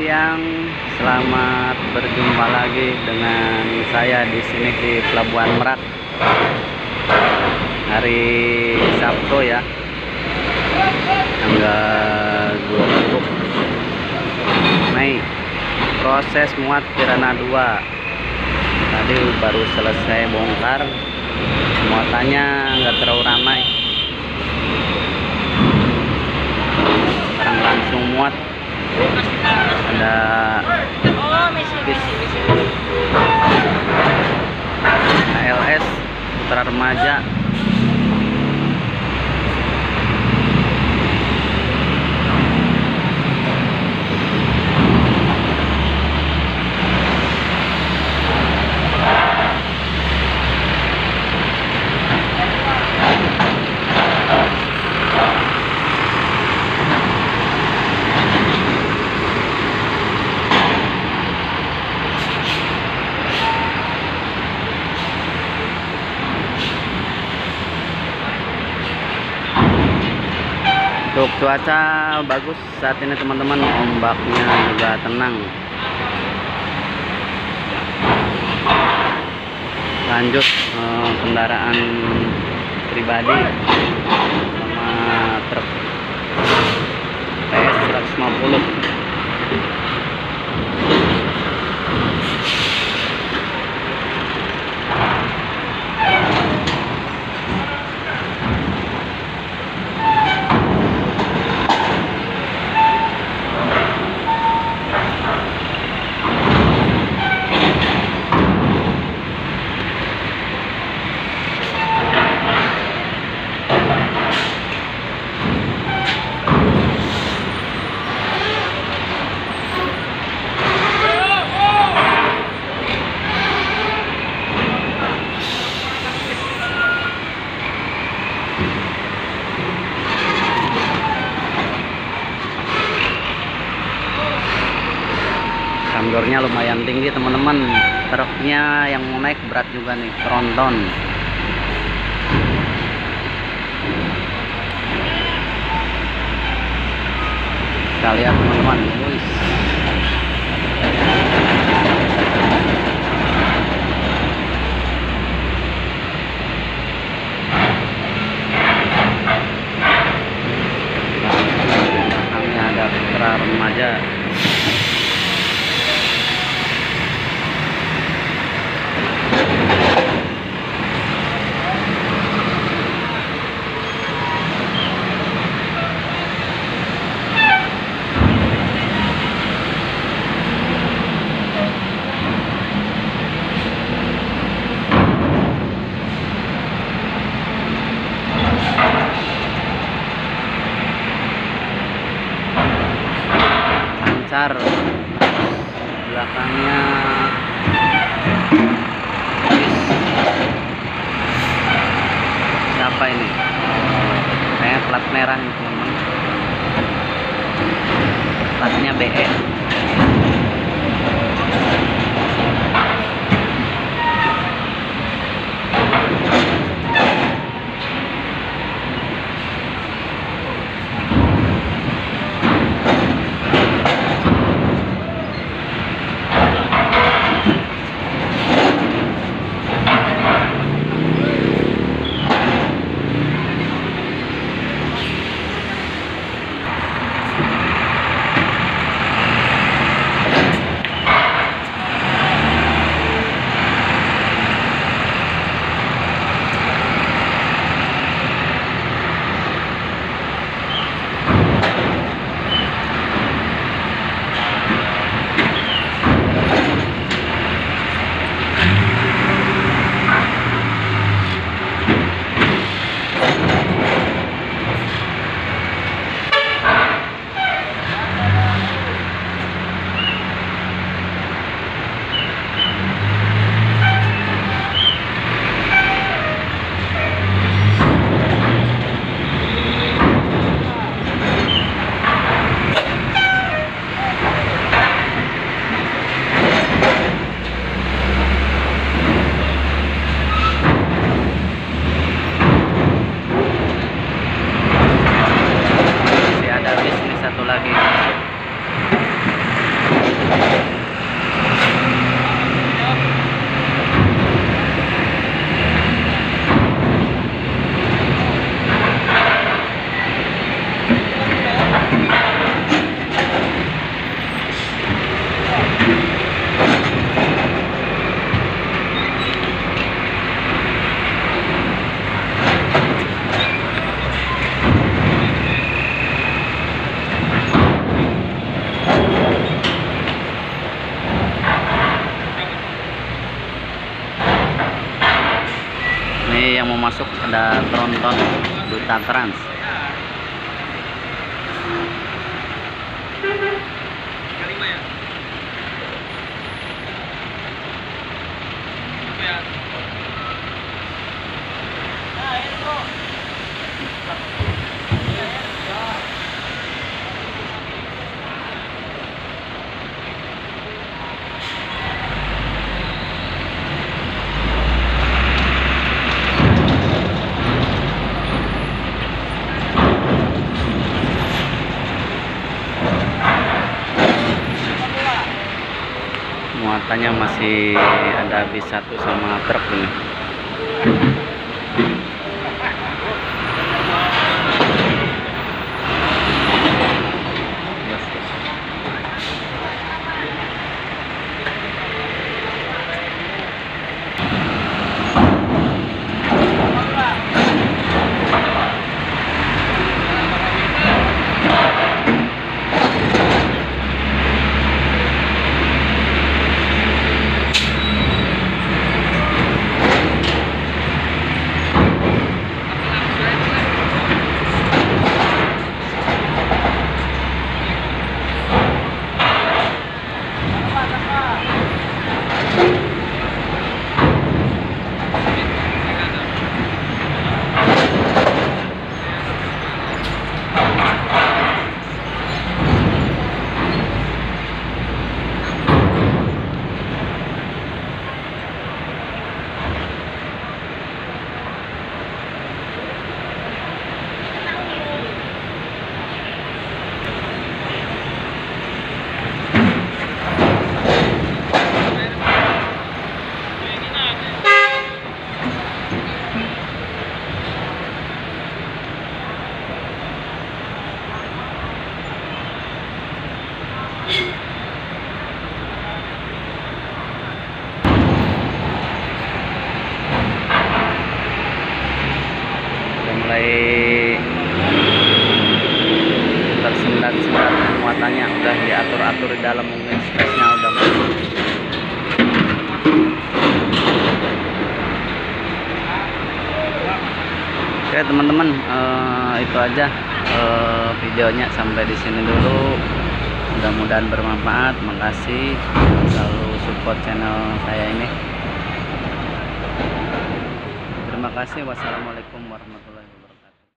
siang, selamat berjumpa lagi dengan saya di sini di Pelabuhan Merak. Hari Sabtu ya, tanggal 20 Mei. Proses muat Kirana 2 tadi baru selesai bongkar, muatannya nggak terlalu ramai. Sekarang langsung muat. Ada ALS Putra Remaja. Untuk cuaca bagus saat ini teman-teman, ombaknya juga tenang. Lanjut kendaraan pribadi sama truk PS 150. Samdornya lumayan tinggi teman-teman. Truknya yang mau naik berat juga nih, tronton. Kita lihat teman-teman. Belakangnya ada Putra Remaja. Lancar, belakangnya siapa ini? Kayak plat merah nih teman-teman. Platnya BE. ada tronton Duta Trans. Muatannya masih ada bis 1 sama truk ini. Mulai tersendat-sendat muatannya, udah diatur-atur di dalam, mungkin stresnya udah oke teman-teman, itu aja videonya, sampai di sini dulu. Mudah-mudahan bermanfaat. Makasih, selalu support channel saya ini. Terima kasih. Wassalamualaikum warahmatullahi wabarakatuh.